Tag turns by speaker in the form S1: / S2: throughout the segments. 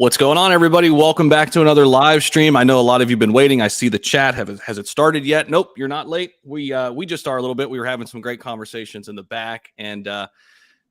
S1: What's going on, everybody? Welcome back to another live stream. I know a lot of you have been waiting. I see the chat. Has it started yet? Nope, you're not late. We just are a little bit. We were having some great conversations in the back. And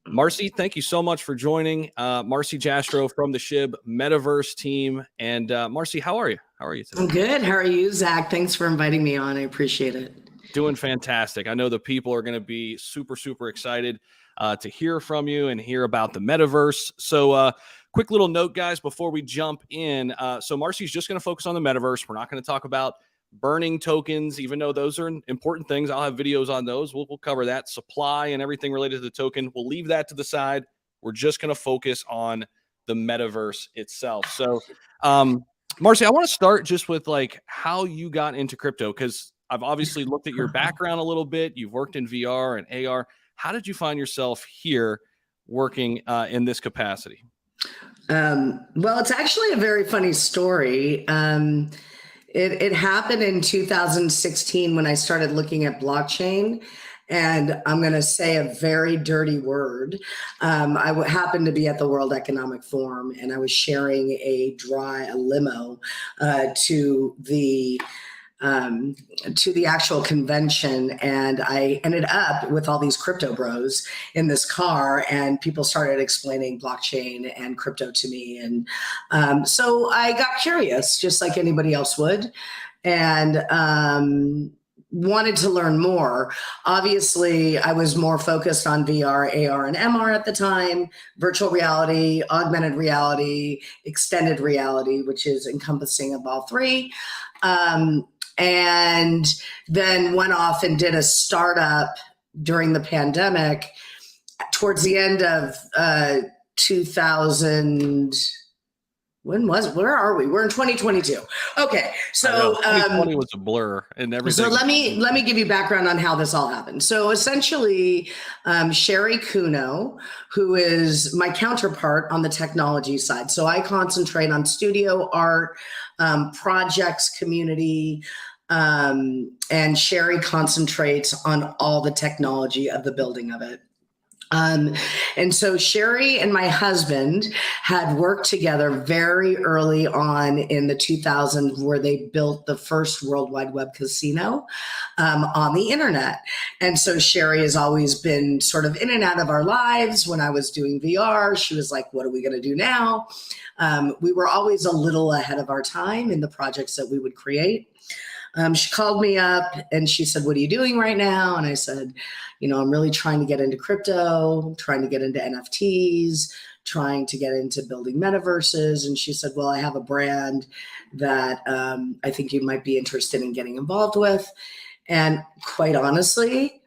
S1: Marcie, thank you so much for joining. Marcie Jastrow from the Shib Metaverse team. And Marcie, how are you? How are you today?
S2: I'm good. How are you, Zach? Thanks for inviting me on. I appreciate it.
S1: Doing fantastic. I know the people are going to be super, super excited to hear from you and hear about the metaverse. So quick little note, guys, before we jump in. So Marcie's just going to focus on the metaverse. We're not going to talk about burning tokens, even though those are important things. I'll have videos on those. We'll cover that. Supply and everything related to the token. We'll leave that to the side. We're just going to focus on the metaverse itself. So Marcie, I want to start just with like how you got into crypto, because I've obviously looked at your background a little bit. You've worked in VR and AR. How did you find yourself here working in this capacity?
S2: Well, it's actually a very funny story. It happened in 2016 when I started looking at blockchain. And I'm going to say a very dirty word. I happened to be at the World Economic Forum, and I was sharing a limo to the actual convention, and I ended up with all these crypto bros in this car, and people started explaining blockchain and crypto to me, and so I got curious, just like anybody else would, and wanted to learn more. Obviously, I was more focused on VR, AR, and MR at the time, virtual reality, augmented reality, extended reality, which is encompassing of all three. And then went off and did a startup during the pandemic towards the end of 2000. Where are we? We're in 2022. Okay. So
S1: 2020 was a blur and everything.
S2: So let me give you background on how this all happened. So essentially, Sherry Kuno, who is my counterpart on the technology side. So I concentrate on studio art, projects, community, and Sherry concentrates on all the technology of the building of it. And so Sherry and my husband had worked together very early on in the 2000s, where they built the first World Wide Web casino on the internet. And so Sherry has always been sort of in and out of our lives. When I was doing VR, she was like, what are we going to do now? We were always a little ahead of our time in the projects that we would create. She called me up and she said, what are you doing right now? And I said, I'm really trying to get into crypto, trying to get into NFTs, trying to get into building metaverses. And she said, well, I have a brand that I think you might be interested in getting involved with. And quite honestly,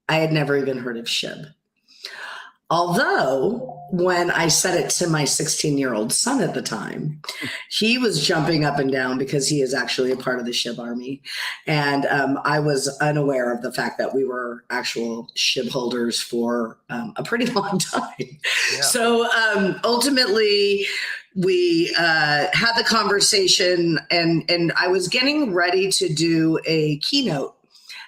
S2: I had never even heard of Shib. Although when I said it to my 16-year-old son at the time, he was jumping up and down because he is actually a part of the Shib army. And I was unaware of the fact that we were actual Shib holders for a pretty long time. Yeah. So ultimately, we had the conversation, and I was getting ready to do a keynote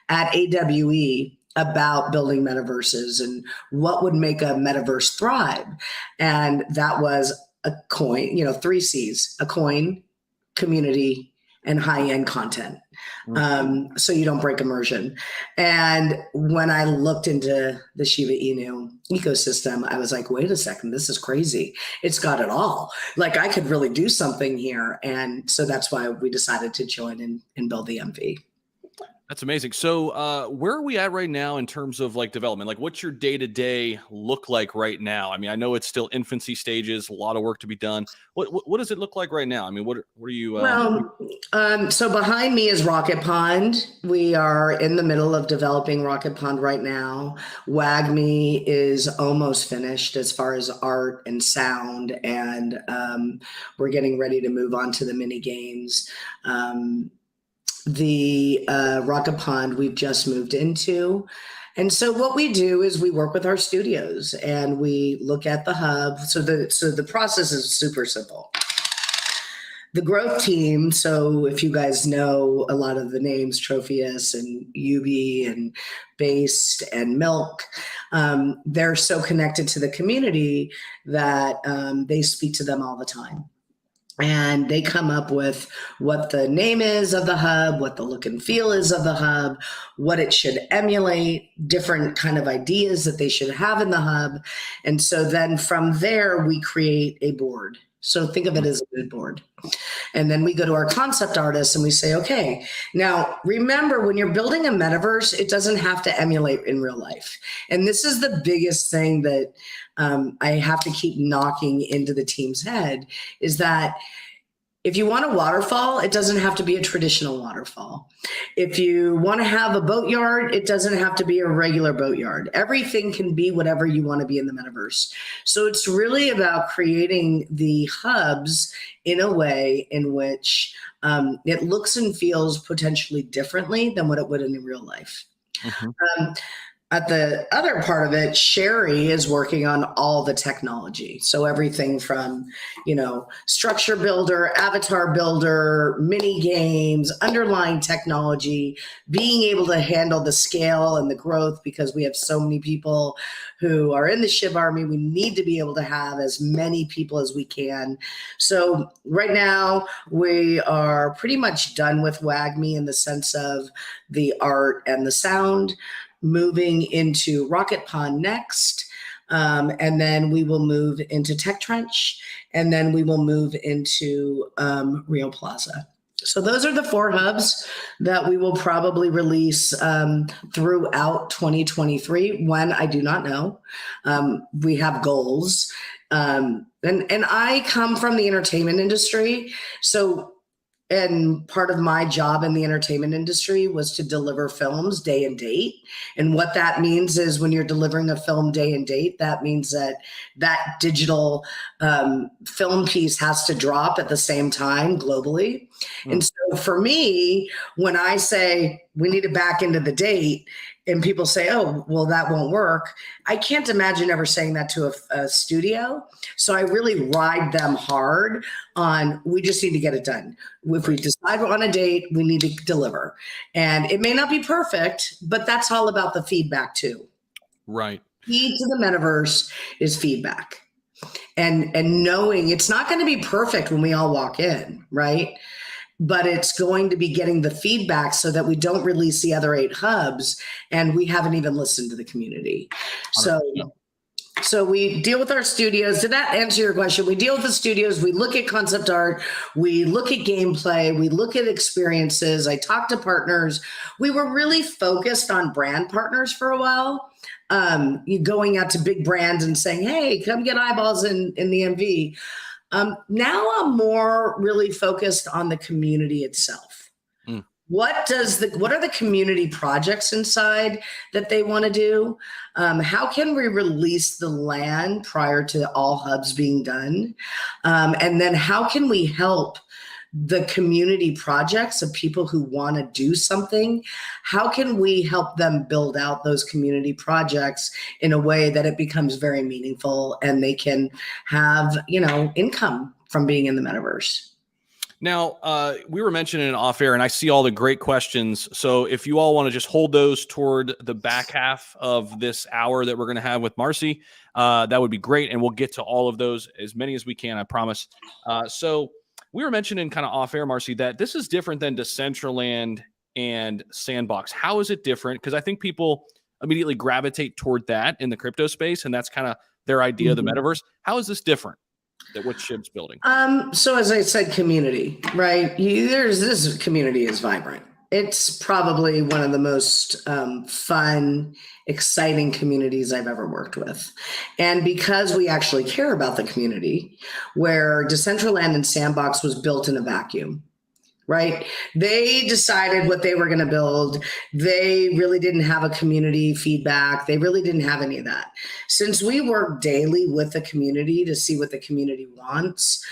S2: at AWE about building metaverses and what would make a metaverse thrive. And that was a coin, 3 C's, a coin, community, and high-end content. So you don't break immersion. And when I looked into the Shiba Inu ecosystem, I was like, wait a second, this is crazy. It's got it all. Like, I could really do something here. And so that's why we decided to join and build the MV.
S1: That's amazing. So where are we at right now in terms of like development? Like, what's your day-to-day look like right now? I mean, I know it's still infancy stages, a lot of work to be done. What does it look like right now? I mean, what are you?
S2: So behind me is Rocket Pond. We are in the middle of developing Rocket Pond right now. WAGME is almost finished as far as art and sound, and we're getting ready to move on to the mini games. The Rocket Pond we've just moved into. And so what we do is we work with our studios and we look at the hub. So the process is super simple. The growth team, so if you guys know a lot of the names, Tropheus and Ubi and Based and Milk, they're so connected to the community that they speak to them all the time. And they come up with what the name is of the hub, what the look and feel is of the hub, what it should emulate, different kind of ideas that they should have in the hub. And so then from there, we create a board. So think of it as a mood board. And then we go to our concept artists and we say, okay, now remember, when you're building a metaverse, it doesn't have to emulate in real life. And this is the biggest thing that I have to keep knocking into the team's head, is that if you want a waterfall, it doesn't have to be a traditional waterfall. If you want to have a boatyard, it doesn't have to be a regular boatyard. Everything can be whatever you want to be in the metaverse. So it's really about creating the hubs in a way in which it looks and feels potentially differently than what it would in real life. At the other part of it, Sherry is working on all the technology. So everything from, structure builder, avatar builder, mini games, underlying technology, being able to handle the scale and the growth, because we have so many people who are in the Shib army. We need to be able to have as many people as we can. So right now we are pretty much done with WAGMI in the sense of the art and the sound. Moving into Rocket Pond next, and then we will move into Tech Trench, and then we will move into Rio Plaza. So those are the 4 hubs that we will probably release throughout 2023. When, I do not know. We have goals. And I come from the entertainment industry, and part of my job in the entertainment industry was to deliver films day and date. And what that means is, when you're delivering a film day and date, that means that digital film piece has to drop at the same time globally. And so for me, when I say we need to back into the date, and people say, oh, well, that won't work, I can't imagine ever saying that to a studio. So I really ride them hard on, we just need to get it done. If we decide we're on a date, we need to deliver. And it may not be perfect, but that's all about the feedback too.
S1: Right.
S2: Key to the metaverse is feedback. And knowing it's not going to be perfect when we all walk in, right? But it's going to be getting the feedback so that we don't release the other 8 hubs and we haven't even listened to the community. So we deal with our studios. Did that answer your question? We deal with the studios. We look at concept art. We look at gameplay. We look at experiences. I talk to partners. We were really focused on brand partners for a while. Going out to big brands and saying, hey, come get eyeballs in the MV. Now I'm more really focused on the community itself. What are the community projects inside that they want to do? How can we release the land prior to all hubs being done? And then how can we help the community projects of people who want to do something? How can we help them build out those community projects in a way that it becomes very meaningful and they can have, income from being in the metaverse?
S1: Now, we were mentioning it off air, and I see all the great questions. So if you all want to just hold those toward the back half of this hour that we're going to have with Marcie, that would be great. And we'll get to all of those, as many as we can, I promise. So we were mentioning kind of off air, Marcie, that this is different than Decentraland and Sandbox. How is it different? Because I think people immediately gravitate toward that in the crypto space, and that's kind of their idea of the metaverse. How is this different than what Shib's building?
S2: So as I said, community, right? This community is vibrant. It's probably one of the most fun, exciting communities I've ever worked with. And because we actually care about the community, where Decentraland and Sandbox was built in a vacuum, right? They decided what they were going to build. They really didn't have a community feedback. They really didn't have any of that. Since we work daily with the community to see what the community wants,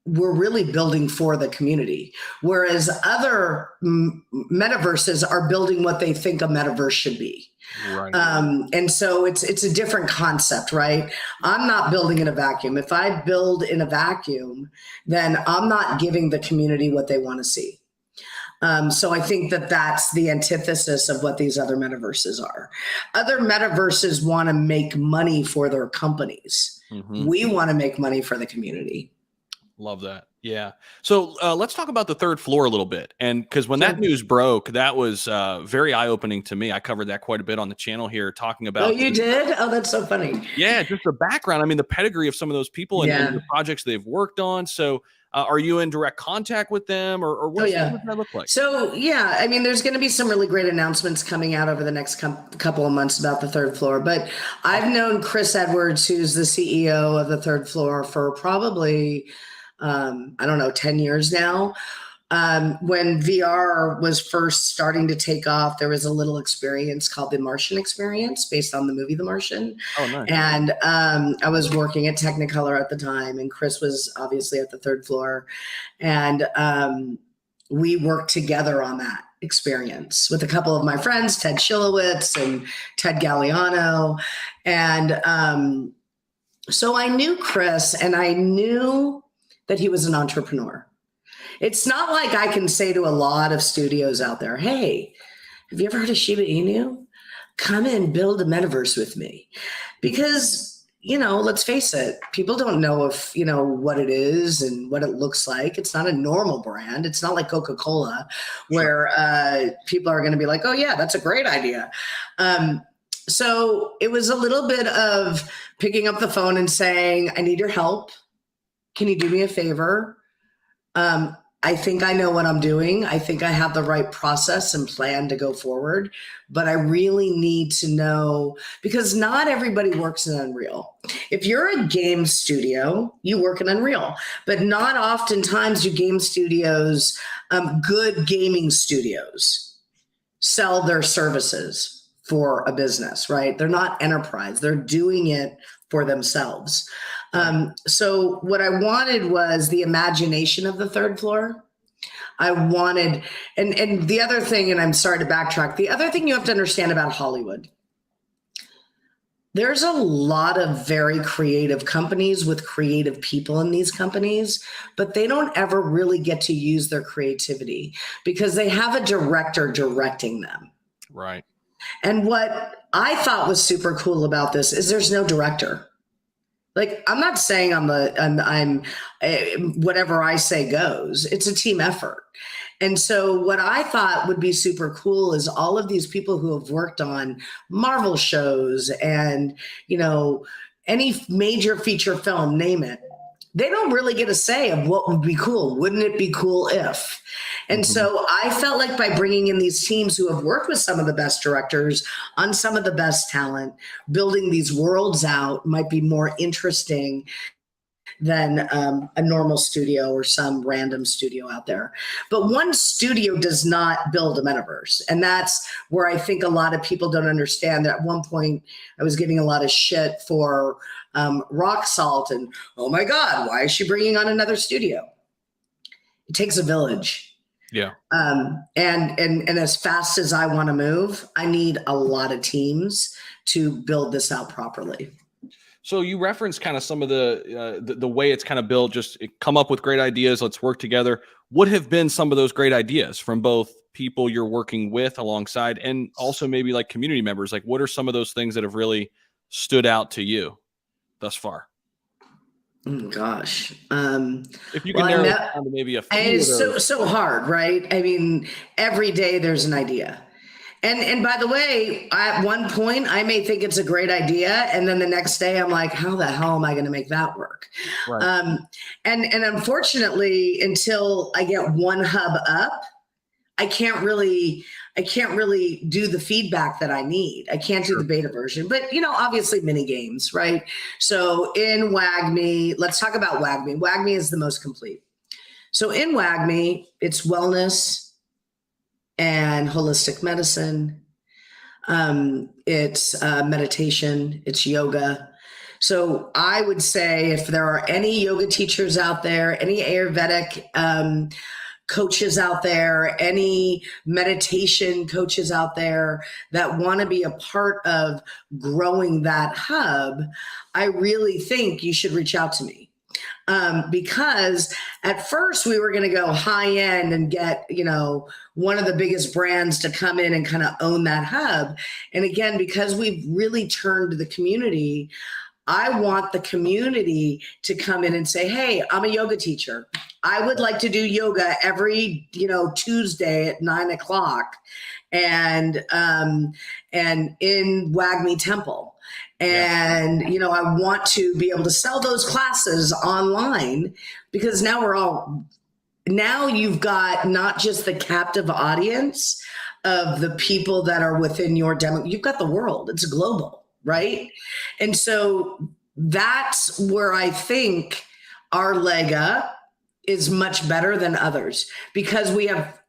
S2: we're really building for the community. Whereas other metaverses are building what they think a metaverse should be. Right. And so it's a different concept, right? I'm not building in a vacuum. If I build in a vacuum, then I'm not giving the community what they want to see. So I think that's the antithesis of what these other metaverses are. Other metaverses want to make money for their companies. We want to make money for the community.
S1: Love that. Yeah. So let's talk about the third floor a little bit. And because when
S2: Sure.
S1: that news broke, that was very eye opening to me. I covered that quite a bit on the channel here, talking
S2: Oh,
S1: about
S2: you did? Oh, that's so funny.
S1: yeah, just the background. I mean, the pedigree of some of those people and
S2: Yeah.
S1: the projects they've worked on. So are you in direct contact with them or
S2: Oh,
S1: what
S2: yeah.
S1: does that look like?
S2: So, yeah, I mean, there's going to be some really great announcements coming out over the next couple of months about the third floor. But I've known Chris Edwards, who's the CEO of the third floor, for probably, I don't know, 10 years now. When VR was first starting to take off, there was a little experience called the Martian experience based on the movie The Martian.
S1: Oh, nice.
S2: And I was working at Technicolor at the time, and Chris was obviously at the third floor. And we worked together on that experience with a couple of my friends, Ted Shilowitz and Ted Galliano. And so I knew Chris, and I knew that he was an entrepreneur. It's not like I can say to a lot of studios out there, hey, have you ever heard of Shiba Inu? Come in, build a metaverse with me. Because, let's face it, people don't know what it is and what it looks like. It's not a normal brand. It's not like Coca-Cola where people are going to be like, oh yeah, that's a great idea. So it was a little bit of picking up the phone and saying, I need your help. Can you do me a favor? I think I know what I'm doing. I think I have the right process and plan to go forward, but I really need to know, because not everybody works in Unreal. If you're a game studio, you work in Unreal, but not oftentimes do game studios, good gaming studios, sell their services for a business, right? They're not enterprise. They're doing it for themselves. So what I wanted was the imagination of the third floor. I wanted, and the other thing, and I'm sorry to backtrack, the other thing you have to understand about Hollywood, there's a lot of very creative companies with creative people in these companies, but they don't ever really get to use their creativity because they have a director directing them.
S1: Right.
S2: And what I thought was super cool about this is there's no director. Like, I'm not saying I'm whatever I say goes. It's a team effort. And so what I thought would be super cool is all of these people who have worked on Marvel shows and, any major feature film, name it, they don't really get a say of what would be cool. Wouldn't it be cool if? And so I felt like by bringing in these teams who have worked with some of the best directors on some of the best talent, building these worlds out might be more interesting than a normal studio or some random studio out there. But one studio does not build a metaverse. And that's where I think a lot of people don't understand that. At one point, I was getting a lot of shit for rock salt and, oh my God, why is she bringing on another studio? It takes a village.
S1: Yeah.
S2: And as fast as I want to move, I need a lot of teams to build this out properly.
S1: So you referenced kind of some of the way it's kind of built, just come up with great ideas. Let's work together. What have been some of those great ideas from both people you're working with alongside and also maybe like community members? Like, what are some of those things that have really stood out to you thus far?
S2: Oh, gosh.
S1: If you can narrow it down to maybe a few.
S2: It's so hard, right? I mean, every day there's an idea. And by the way, at one point I may think it's a great idea, and then the next day I'm like, how the hell am I going to make that work? Right. And unfortunately, until I get one hub up, I can't really do the feedback that I need. I can't do the beta version, but obviously mini games, right? So in WAGME, let's talk about WAGME. WAGME is the most complete. So in WAGME, it's wellness and holistic medicine. It's meditation, it's yoga. So I would say if there are any yoga teachers out there, any Ayurvedic coaches out there, any meditation coaches out there that want to be a part of growing that hub, I really think you should reach out to me. Because at first we were going to go high end and get, one of the biggest brands to come in and kind of own that hub. And again, because we've really turned to the community, I want the community to come in and say, hey, I'm a yoga teacher. I would like to do yoga every, Tuesday at 9:00 and in Wagme Temple. And, I want to be able to sell those classes online, because now you've got not just the captive audience of the people that are within your demo, you've got the world. It's global, right? And so that's where I think our leg up is much better than others, because we have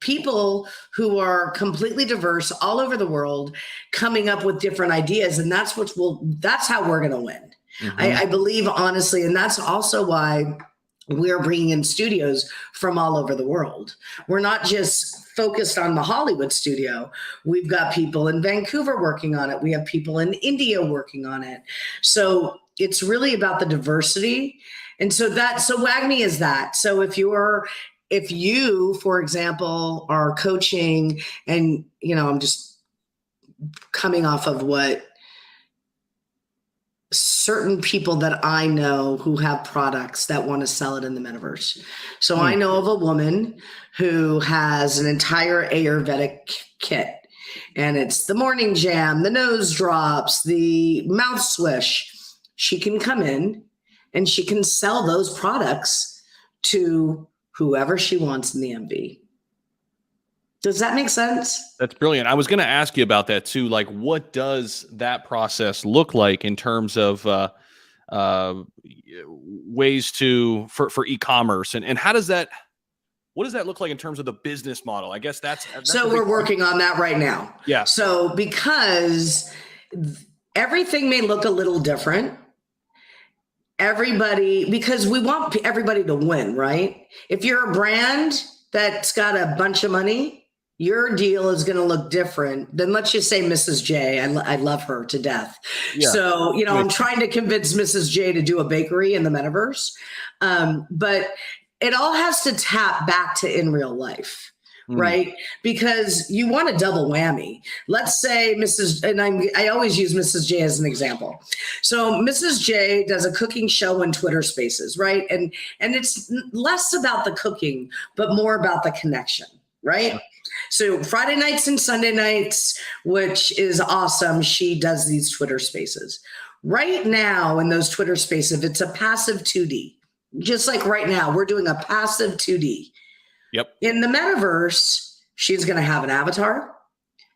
S2: people who are completely diverse all over the world coming up with different ideas. And that's how we're going to win. Mm-hmm. I believe, honestly, and that's also why we're bringing in studios from all over the world. We're not just focused on the Hollywood studio. We've got people in Vancouver working on it. We have people in India working on it. So it's really about the diversity. And so WAGME is that. So if you, for example, are coaching, and, I'm just coming off of what certain people that I know who have products that want to sell it in the metaverse. So I know of a woman who has an entire Ayurvedic kit, and it's the morning jam, the nose drops, the mouth swish. She can come in and she can sell those products to whoever she wants in the MV. Does that make sense? That's
S1: brilliant. I was going to ask you about that too. Like, what does that process look like in terms of ways for e-commerce, and what does that look like in terms of the business model? I guess that's
S2: so we're working on that right now.
S1: Yeah.
S2: So because everything may look a little different, because we want everybody to win, right? If you're a brand that's got a bunch of money, your deal is going to look different than, let's just say, Mrs. J. I love her to death. Yeah. So, I'm trying to convince Mrs. J to do a bakery in the metaverse. But it all has to tap back to in real life. Right? Because you want a double whammy. Let's say I always use Mrs. J as an example. So Mrs. J does a cooking show in Twitter Spaces, right? And it's less about the cooking, but more about the connection, right? So Friday nights and Sunday nights, which is awesome, she does these Twitter Spaces. Right now in those Twitter Spaces, it's a passive 2D. Just like right now, we're doing a passive 2D.
S1: Yep.
S2: In the metaverse, she's going to have an avatar.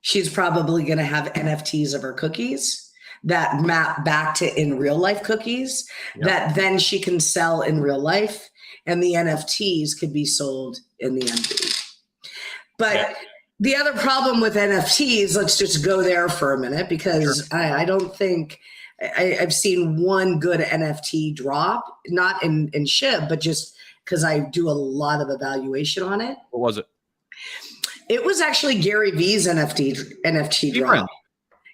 S2: She's probably going to have NFTs of her cookies that map back to in real life cookies that then she can sell in real life. And the NFTs could be sold in the MV. But the other problem with NFTs, let's just go there for a minute, because I don't think I've seen one good NFT drop, not in Shib, but just because I do a lot of evaluation on it.
S1: What was it?
S2: It was actually Gary V's NFT drop.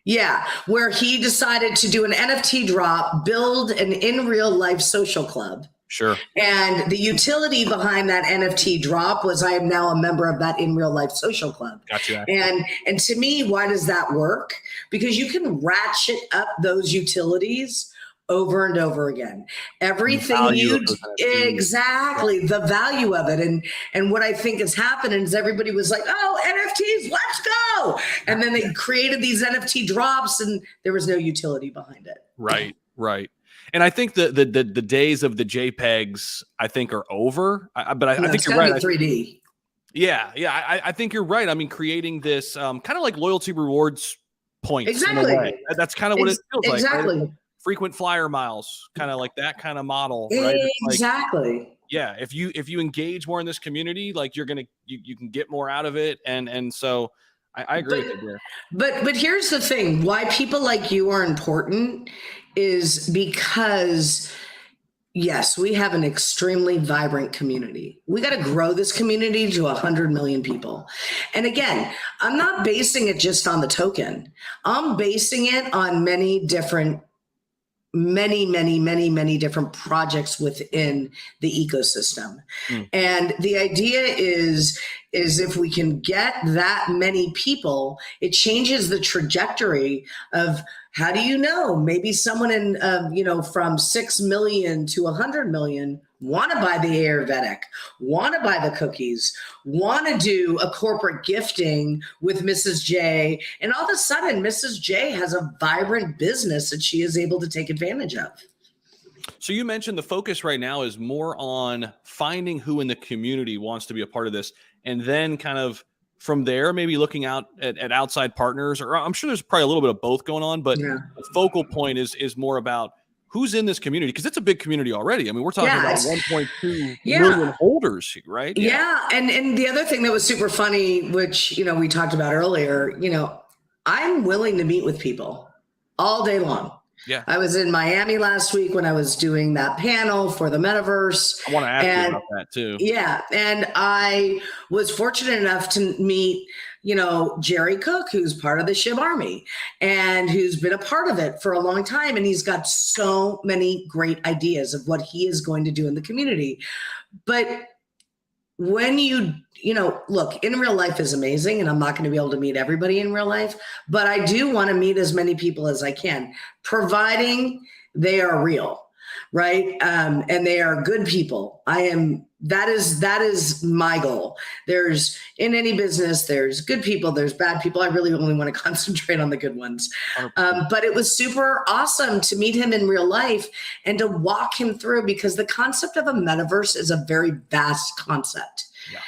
S2: Yeah, where he decided to do an NFT drop, build an in real life social club.
S1: Sure.
S2: And the utility behind that NFT drop was, I am now a member of that in real life social club.
S1: Gotcha.
S2: And to me, why does that work? Because you can ratchet up those utilities over and over again. Everything exactly, the value of it. And what I think has happened is everybody was like, oh, NFTs, let's go. And then they created these NFT drops and there was no utility behind it.
S1: Right. And I think the days of the JPEGs, I think, are over. But I think you're right.
S2: 3D.
S1: I think you're right. I mean, creating this kind of like loyalty rewards points.
S2: Exactly.
S1: In a way. That's kind of what it feels like.
S2: Exactly.
S1: Right? Frequent flyer miles, kind of like that kind of model. Right?
S2: Exactly.
S1: If you engage more in this community, like you can get more out of it. And so I agree with you there.
S2: But here's the thing, why people like you are important is because, yes, we have an extremely vibrant community. We got to grow this community to 100 million people. And again, I'm not basing it just on the token. I'm basing it on many different many different projects within the ecosystem. And the idea is if we can get that many people, it changes the trajectory of, how do you know, maybe someone in, from 6 million to 100 million want to buy the Ayurvedic, want to buy the cookies, want to do a corporate gifting with Mrs. J. And all of a sudden, Mrs. J has a vibrant business that she is able to take advantage of.
S1: So you mentioned the focus right now is more on finding who in the community wants to be a part of this, and then kind of from there, maybe looking out at outside partners, or I'm sure there's probably a little bit of both going on, but the focal point is more about who's in this community, because it's a big community already. I mean, we're talking about 1.2 million holders, right?
S2: Yeah. And the other thing that was super funny, which, we talked about earlier, I'm willing to meet with people all day long.
S1: Yeah.
S2: I was in Miami last week when I was doing that panel for the Metaverse.
S1: I want to ask you about that too.
S2: Yeah. And I was fortunate enough to meet, Jerry Cook, who's part of the Shib Army and who's been a part of it for a long time. And he's got so many great ideas of what he is going to do in the community. But when look, in real life is amazing, and I'm not going to be able to meet everybody in real life, but I do want to meet as many people as I can, providing they are real, right? And they are good people. That is my goal. There's, in any business, there's good people, there's bad people. I really only want to concentrate on the good ones. But it was super awesome to meet him in real life and to walk him through, because the concept of a metaverse is a very vast concept.
S1: Yeah.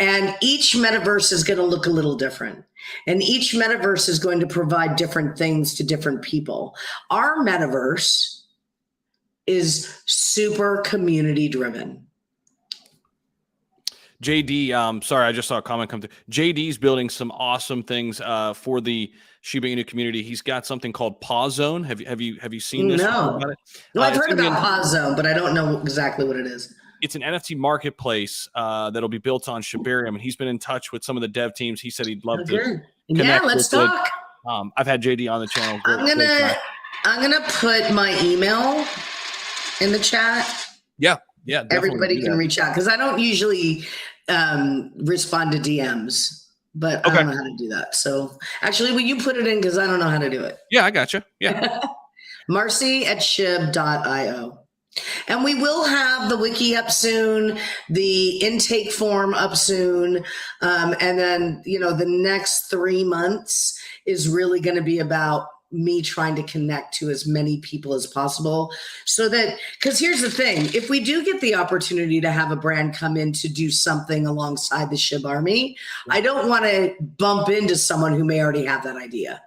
S2: And each metaverse is going to look a little different. And each metaverse is going to provide different things to different people. Our metaverse is super community driven.
S1: JD, sorry, I just saw a comment come through. JD's building some awesome things for the Shiba Inu community. He's got something called Paw Zone. Have you seen this?
S2: No.
S1: About it?
S2: Well, I've heard about Paw Zone, but I don't know exactly what it is.
S1: It's an NFT marketplace that'll be built on Shibarium, and he's been in touch with some of the dev teams. He said he'd love to connect.
S2: Let's talk.
S1: I've had JD on the channel.
S2: I'm gonna put my email in the chat.
S1: Yeah.
S2: Everybody can reach out, because I don't usually respond to DMs, but I don't know how to do that. So actually, will you put it in, because I don't know how to do it?
S1: Yeah, I gotcha. Yeah.
S2: Marcie@shib.io. And we will have the wiki up soon, the intake form up soon. And then, the next 3 months is really going to be about me trying to connect to as many people as possible, so that, because here's the thing, if we do get the opportunity to have a brand come in to do something alongside the Shib Army, I don't want to bump into someone who may already have that idea.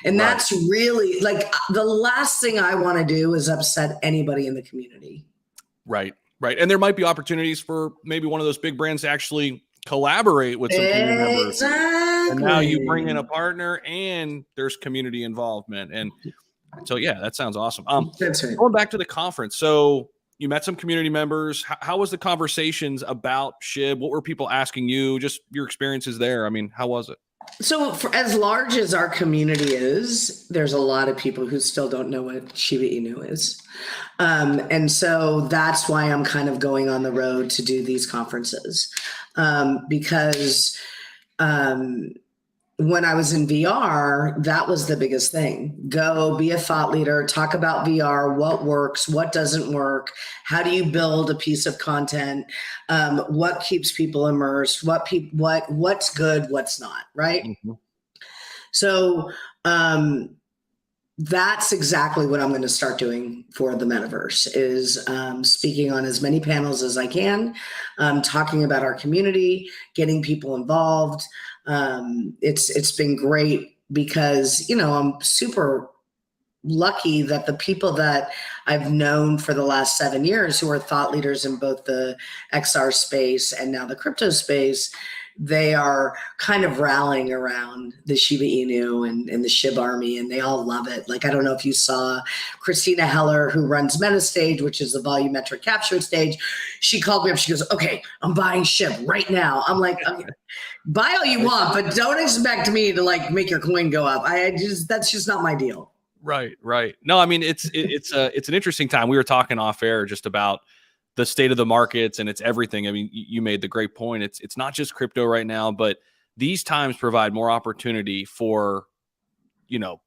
S2: And that's really, like, the last thing I want to do is upset anybody in the community.
S1: Right. And there might be opportunities for maybe one of those big brands to actually collaborate with some community members.
S2: Exactly.
S1: And now you bring in a partner and there's community involvement. And so, yeah, that sounds awesome.
S2: That's right.
S1: Going back to the conference. So you met some community members. How was the conversations about Shib? What were people asking you? Just your experiences there. I mean, how was it?
S2: So for as large as our community is, there's a lot of people who still don't know what Shiba Inu is. And so that's why I'm kind of going on the road to do these conferences. Because when I was in VR, that was the biggest thing. Go be a thought leader, talk about VR, what works, what doesn't work, how do you build a piece of content, what keeps people immersed, what's good, what's not, right? Mm-hmm. So that's exactly what I'm going to start doing for the Metaverse, is speaking on as many panels as I can, talking about our community, getting people involved. It's been great because, I'm super lucky that the people that I've known for the last 7 years, who are thought leaders in both the XR space and now the crypto space, they are kind of rallying around the Shiba Inu and the Shib Army, and they all love it. Like, I don't know if you saw Christina Heller, who runs MetaStage, which is the volumetric capture stage. She called me up. She goes, "Okay, I'm buying Shib right now." I'm like, okay, buy all you want, but don't expect me to like make your coin go up. That's just not my deal.
S1: Right. No, I mean, it's an interesting time. We were talking off air just about the state of the markets, and it's everything. I mean, you made the great point. It's not just crypto right now, but these times provide more opportunity for,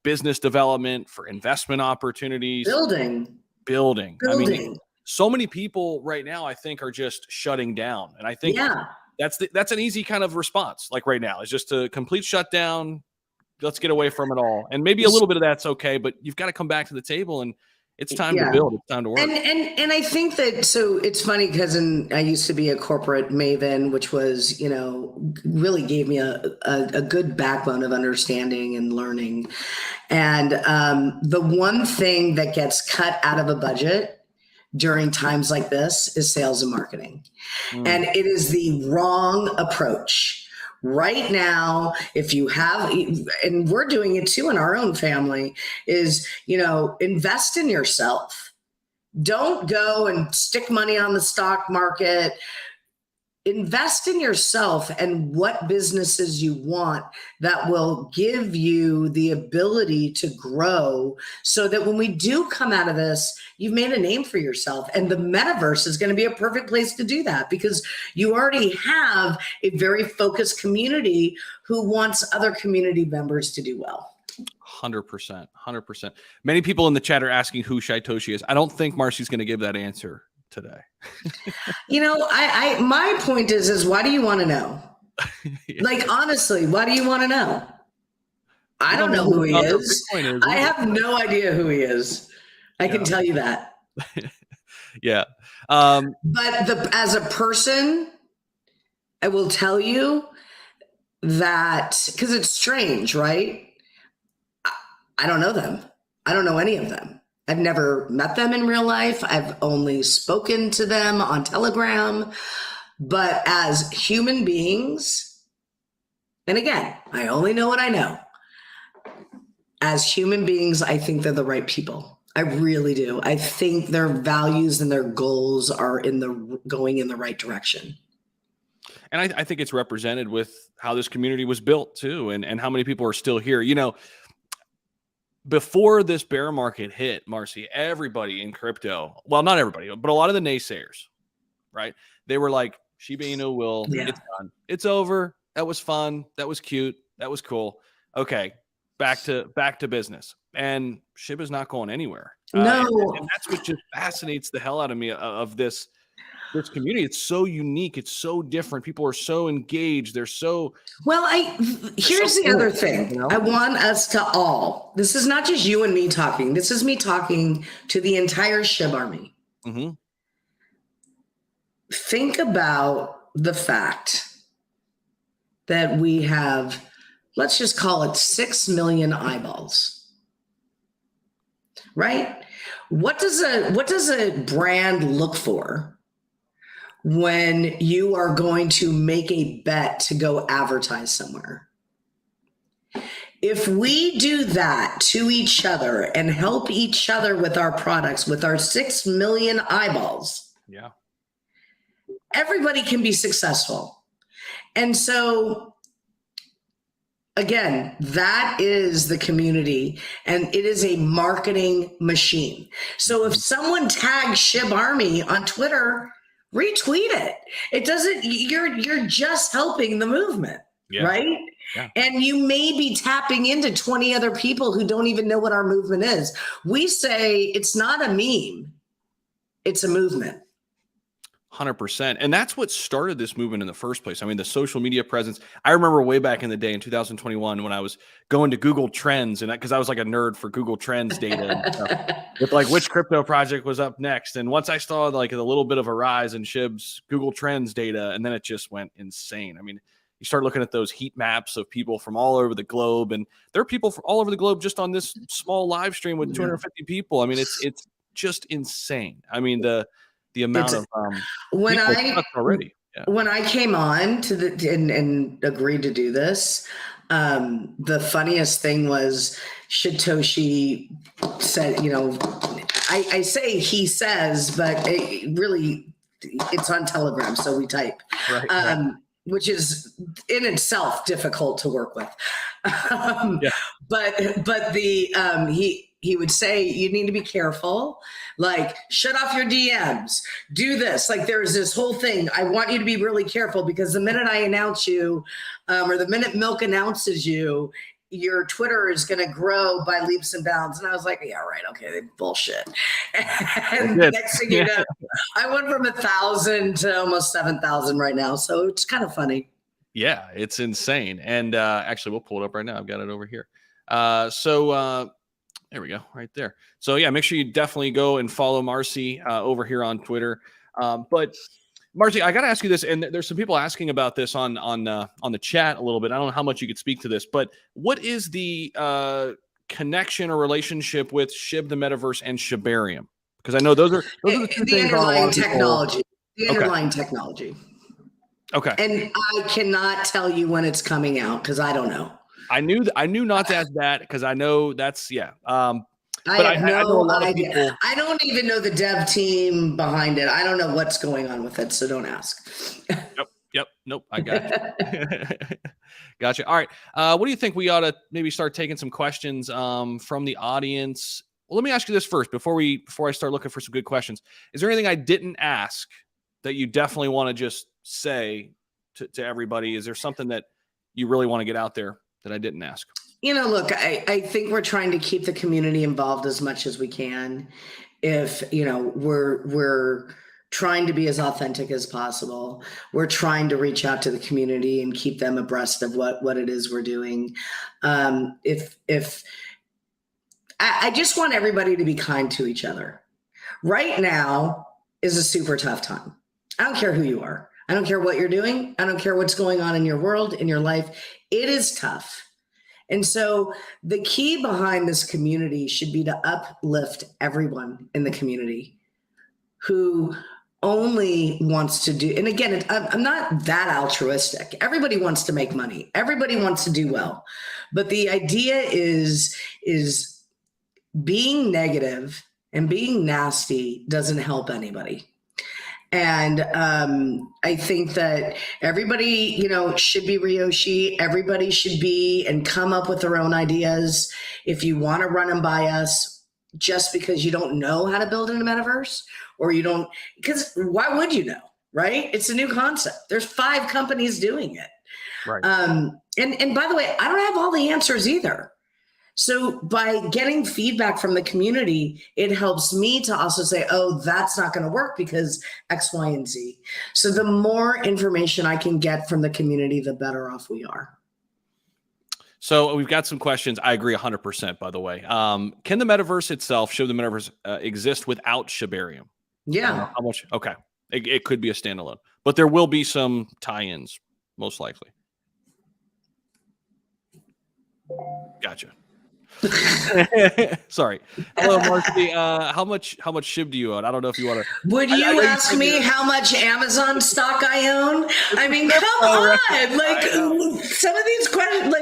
S1: business development, for investment opportunities, building. I mean, so many people right now, I think, are just shutting down, and I think that's an easy kind of response. Like right now, is just a complete shutdown. Let's get away from it all. And maybe a little bit of that's okay, but you've got to come back to the table, and it's time to build. It's time to work.
S2: And I think that, so it's funny because I used to be a corporate maven, which was, really gave me a good backbone of understanding and learning. And the one thing that gets cut out of a budget during times like this is sales and marketing. And it is the wrong approach. Right now, if you have, and we're doing it too in our own family, is, invest in yourself. Don't go and stick money on the stock market. Invest in yourself and what businesses you want that will give you the ability to grow, so that when we do come out of this, you've made a name for yourself. And the metaverse is going to be a perfect place to do that, because you already have a very focused community who wants other community members to do well.
S1: 100%. Many people in the chat are asking who Shytoshi is. I don't think Marcie's going to give that answer today.
S2: My point is why do you want to know? Like, honestly, why do you want to know? I don't know who he is. I have no idea who he is. I can tell you that.
S1: Yeah.
S2: But as a person, I will tell you that, because it's strange, right? I don't know them. I don't know any of them. I've never met them in real life. I've only spoken to them on Telegram. But as human beings, and again, I only know what I know. As human beings, I think they're the right people. I really do. I think their values and their goals are going in the right direction.
S1: And I think it's represented with how this community was built too, and how many people are still here. Before this bear market hit, Marcie, everybody in crypto, well, not everybody, but a lot of the naysayers, right? They were like, Shiba Inu it's done. It's over. That was fun. That was cute. That was cool. Okay. Back to business. And Shiba's not going anywhere.
S2: No.
S1: And that's what just fascinates the hell out of me of this community. It's so unique. It's so different. People are so engaged. They're so
S2: here's the other thing. I want us to all, this is not just you and me talking. This is me talking to the entire Shib army.
S1: Mm-hmm.
S2: Think about the fact that we have, let's just call it 6 million eyeballs, right? What does a brand look for when you are going to make a bet to go advertise somewhere? If we do that to each other and help each other with our products, with our 6 million eyeballs, everybody can be successful. And so, again, that is the community, and it is a marketing machine. So if someone tags Shib Army on Twitter, retweet it. It doesn't, you're just helping the movement, right?
S1: Yeah.
S2: And you may be tapping into 20 other people who don't even know what our movement is. We say it's not a meme, it's a movement.
S1: 100%. And that's what started this movement in the first place. I mean, the social media presence. I remember way back in the day in 2021 when I was going to Google Trends, and because I was like a nerd for Google Trends data and stuff, with like which crypto project was up next. And once I saw like a little bit of a rise in Shib's Google Trends data, and then it just went insane. I mean, you start looking at those heat maps of people from all over the globe, and there are people from all over the globe just on this small live stream with 250 people. I mean, it's just insane. I mean, the amount of
S2: when
S1: when
S2: I came on to and agreed to do this, the funniest thing was Shytoshi said, I say he says, but it's on Telegram, so we type, which is in itself difficult to work with. But he would say, you need to be careful, like shut off your DMs, do this. Like there's this whole thing. I want you to be really careful because the minute I announce you, or the minute Milk announces you, your Twitter is going to grow by leaps and bounds. And I was like, yeah, right. Okay. Bullshit. And next thing you know, I went from 1,000 to almost 7,000 right now. So it's kind of funny.
S1: Yeah, it's insane. And actually, we'll pull it up right now. I've got it over here. There we go, right there. So yeah, make sure you definitely go and follow Marcie over here on Twitter. But Marcie, I got to ask you this, and there's some people asking about this on the chat a little bit. I don't know how much you could speak to this, but what is the connection or relationship with Shib the Metaverse and Shibarium? Because I know those are the two things on a lot of
S2: technology. The underlying technology.
S1: Okay.
S2: And I cannot tell you when it's coming out because I don't know.
S1: I knew not to ask that because I know that's
S2: I know a lot of people. I don't even know the dev team behind it. I don't know what's going on with it, so don't ask.
S1: Yep. Nope. I got you. Gotcha. All right. What do you think we ought to maybe start taking some questions from the audience? Well, let me ask you this first before I start looking for some good questions. Is there anything I didn't ask that you definitely want to just say to everybody? Is there something that you really want to get out there that I didn't ask?
S2: Look, I think we're trying to keep the community involved as much as we can. If, we're trying to be as authentic as possible. We're trying to reach out to the community and keep them abreast of what it is we're doing. If I just want everybody to be kind to each other. Right now is a super tough time. I don't care who you are. I don't care what you're doing. I don't care what's going on in your world, in your life. It is tough. And so the key behind this community should be to uplift everyone in the community who only wants to do, and again, I'm not that altruistic. Everybody wants to make money. Everybody wants to do well. But the idea is being negative and being nasty doesn't help anybody. And I think that everybody, should be Ryoshi. Everybody should be and come up with their own ideas. If you want to run them by us, just because you don't know how to build in a metaverse, or you don't, because why would you know, right? It's a new concept. There's 5 companies doing it.
S1: Right.
S2: And by the way, I don't have all the answers either. So by getting feedback from the community, it helps me to also say, oh, that's not going to work because X, Y, and Z. So the more information I can get from the community, the better off we are.
S1: So we've got some questions. I agree 100%, by the way. Can the metaverse itself, Shib the Metaverse, exist without Shibarium?
S2: Yeah.
S1: How much? Okay. It could be a standalone, but there will be some tie-ins, most likely. Gotcha. Sorry. Hello, Marcie. How much Shib do you own? I don't know if you want to.
S2: Would you ask me how much Amazon stock I own? I mean, come on. Like some of these questions,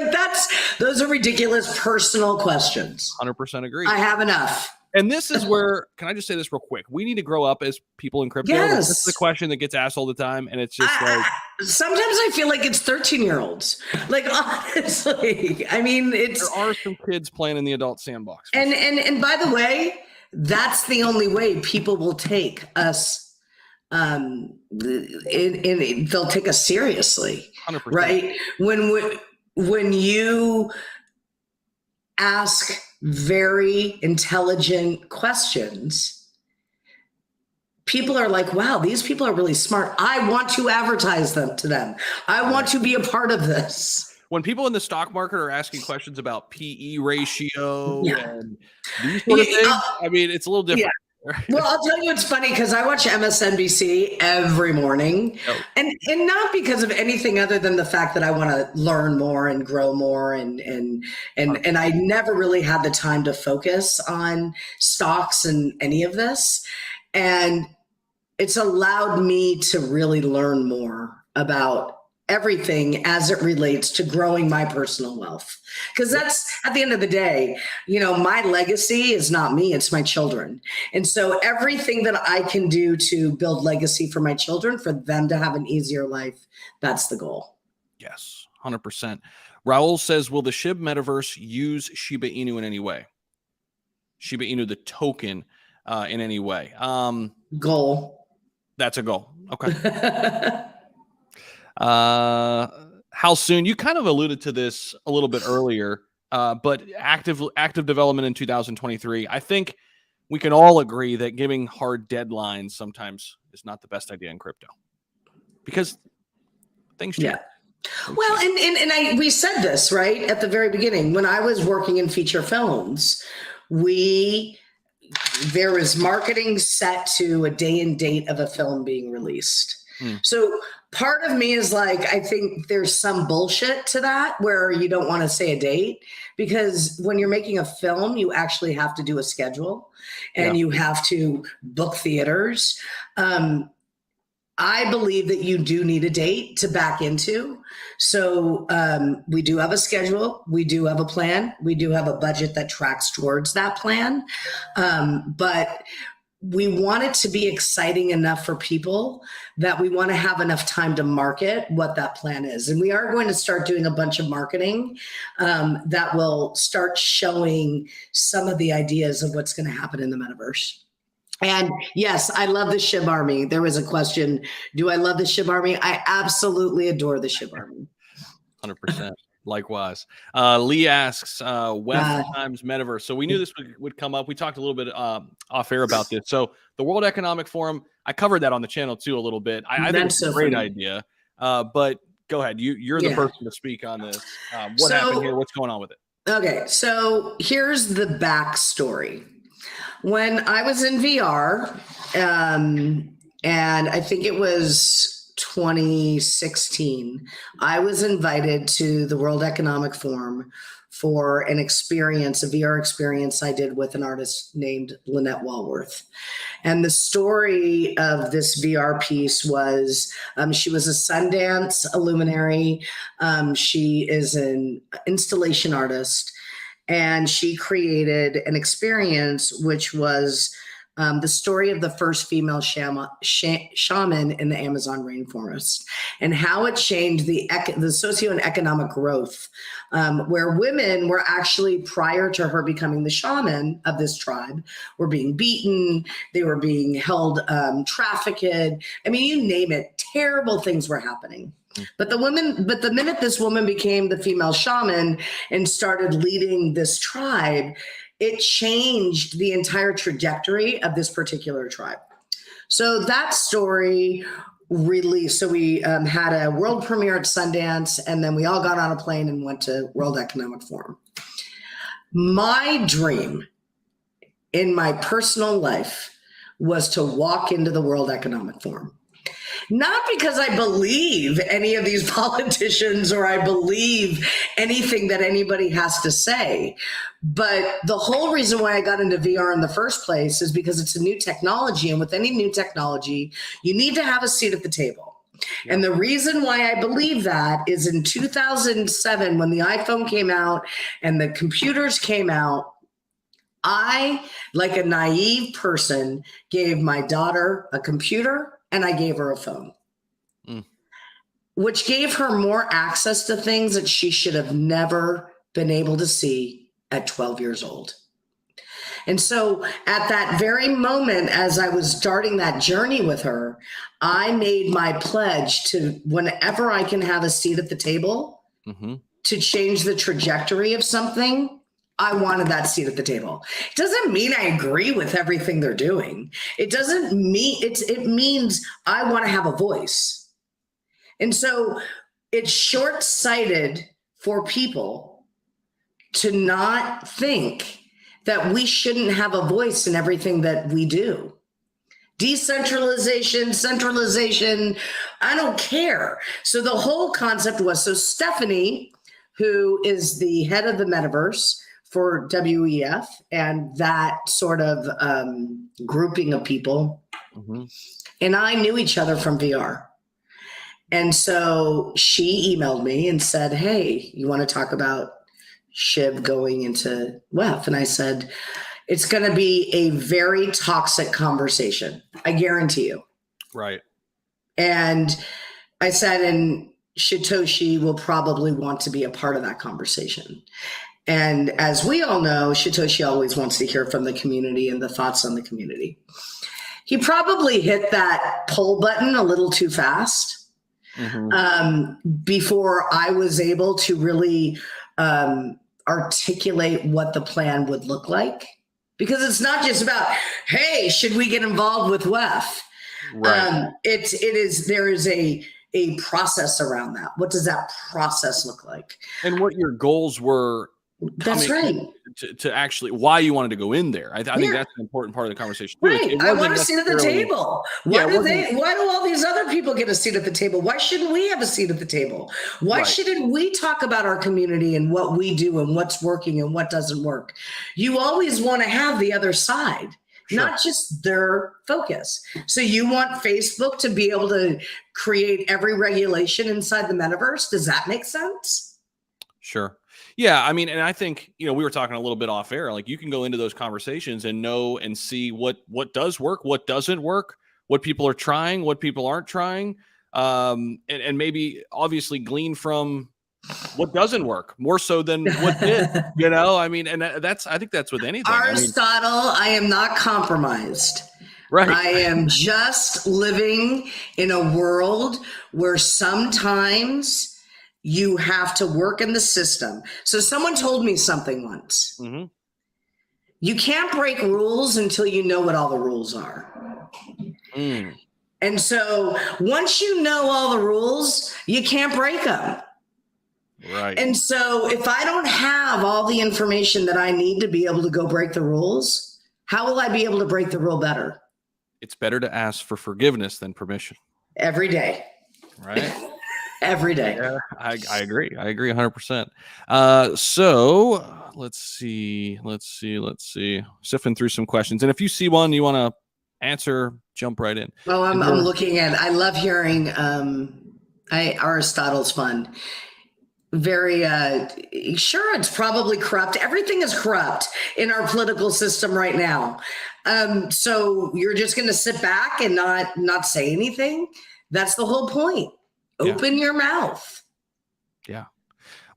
S2: those are ridiculous personal questions.
S1: 100% agree.
S2: I have enough.
S1: And this is where, can I just say this real quick? We need to grow up as people in crypto.
S2: Yes.
S1: This is the question that gets asked all the time. And it's just
S2: sometimes I feel like it's 13-year-olds. Like, honestly, I mean, there
S1: are some kids playing in the adult sandbox.
S2: And by the way, that's the only way people will take us. They'll take us seriously,
S1: 100%.
S2: right? When you ask very intelligent questions, people are like, wow, these people are really smart. I want to advertise them to them. I want to be a part of this.
S1: When people in the stock market are asking questions about PE ratio and these sort of things, I mean, it's a little different.
S2: Yeah. Well, I'll tell you, it's funny because I watch MSNBC every morning, and not because of anything other than the fact that I want to learn more and grow more, and I never really had the time to focus on stocks and any of this, and it's allowed me to really learn more about everything as it relates to growing my personal wealth. Because that's, at the end of the day, my legacy is not me, it's my children. And so everything that I can do to build legacy for my children, for them to have an easier life, that's the goal.
S1: Yes, 100%. Raul says, will the Shib Metaverse use Shiba Inu in any way? Shiba Inu, the token, in any way?
S2: Goal.
S1: That's a goal. Okay. How soon? You kind of alluded to this a little bit earlier, but active development in 2023. I think we can all agree that giving hard deadlines sometimes is not the best idea in crypto because things change.
S2: Yeah. Well, and we said this right at the very beginning when I was working in feature films. There was marketing set to a day and date of a film being released. So part of me is like, I think there's some bullshit to that where you don't want to say a date, because when you're making a film, you actually have to do a schedule and you have to book theaters. I believe that you do need a date to back into. So we do have a schedule. We do have a plan. We do have a budget that tracks towards that plan. But we want it to be exciting enough for people that we want to have enough time to market what that plan is. And we are going to start doing a bunch of marketing that will start showing some of the ideas of what's going to happen in the metaverse. And yes, I love the Shib Army. There was a question. Do I love the Shib Army? I absolutely adore the Shib Army.
S1: 100%. Likewise. Lee asks, Web times metaverse. So we knew this would come up. We talked a little bit off air about this. So the World Economic Forum, I covered that on the channel too a little bit. I think it's a great idea. But go ahead. You're the person to speak on this. What happened here? What's going on with it?
S2: Okay. So here's the backstory. When I was in VR, and I think it was 2016, I was invited to the World Economic Forum for an experience, a VR experience I did with an artist named Lynette Walworth. And the story of this VR piece was she was a Sundance luminary. She is an installation artist. And she created an experience which was the story of the first female shaman in the Amazon rainforest, and how it changed the socio and economic growth, where women were actually, prior to her becoming the shaman of this tribe, were being beaten, they were being held trafficked. I mean, you name it, terrible things were happening. But the minute this woman became the female shaman and started leading this tribe, it changed the entire trajectory of this particular tribe. So that story released. So we had a world premiere at Sundance, and then we all got on a plane and went to World Economic Forum. My dream in my personal life was to walk into the World Economic Forum. Not because I believe any of these politicians or I believe anything that anybody has to say, but the whole reason why I got into VR in the first place is because it's a new technology. And with any new technology, you need to have a seat at the table. Yeah. And the reason why I believe that is in 2007, when the iPhone came out and the computers came out, I, like a naive person, gave my daughter a computer and I gave her a phone, which gave her more access to things that she should have never been able to see at 12 years old. And so at that very moment, as I was starting that journey with her, I made my pledge to, whenever I can have a seat at the table to change the trajectory of something, I wanted that seat at the table. It doesn't mean I agree with everything they're doing. It doesn't mean it means I want to have a voice. And so it's short-sighted for people to not think that we shouldn't have a voice in everything that we do. Decentralization, centralization, I don't care. So the whole concept was, so Stephanie, who is the head of the metaverse for WEF and that sort of grouping of people. And I knew each other from VR. And so she emailed me and said, hey, you want to talk about Shib going into WEF? And I said, it's going to be a very toxic conversation. I guarantee you.
S1: Right.
S2: And I said, and Shitoshi will probably want to be a part of that conversation. And as we all know, Satoshi always wants to hear from the community and the thoughts on the community. He probably hit that poll button a little too fast before I was able to really articulate what the plan would look like. Because it's not just about, hey, should we get involved with WEF?
S1: Right.
S2: There is a process around that. What does that process look like?
S1: And what your goals were.
S2: That's right.
S1: To actually why you wanted to go in there. I think that's an important part of the conversation too.
S2: Right. I want a seat at the table. Why do all these other people get a seat at the table? Why shouldn't we have a seat at the table? Why shouldn't we talk about our community and what we do and what's working and what doesn't work? You always want to have the other side. Sure. Not just their focus. So you want Facebook to be able to create every regulation inside the metaverse? Does that make sense?
S1: Sure. Yeah, I mean, and I think, we were talking a little bit off air, like you can go into those conversations and know and see what does work, what doesn't work, what people are trying, what people aren't trying, and maybe obviously glean from what doesn't work more so than what did, I mean, and I think that's with anything.
S2: Aristotle, I am not compromised.
S1: Right.
S2: I am just living in a world where sometimes you have to work in the system. So someone told me something once. Mm-hmm. You can't break rules until you know what all the rules are. Mm. And so once you know all the rules, you can't break them.
S1: Right.
S2: And so if I don't have all the information that I need to be able to go break the rules, how will I be able to break the rule better?
S1: It's better to ask for forgiveness than permission.
S2: Every day.
S1: Right.
S2: Every day.
S1: Yeah, I agree. I agree 100%. So let's see. Sifting through some questions. And if you see one you want to answer, jump right in.
S2: Oh, I'm looking at, I love hearing Aristotle's fun. Very sure, it's probably corrupt. Everything is corrupt in our political system right now. So you're just going to sit back and not say anything? That's the whole point. Open your mouth.
S1: Yeah.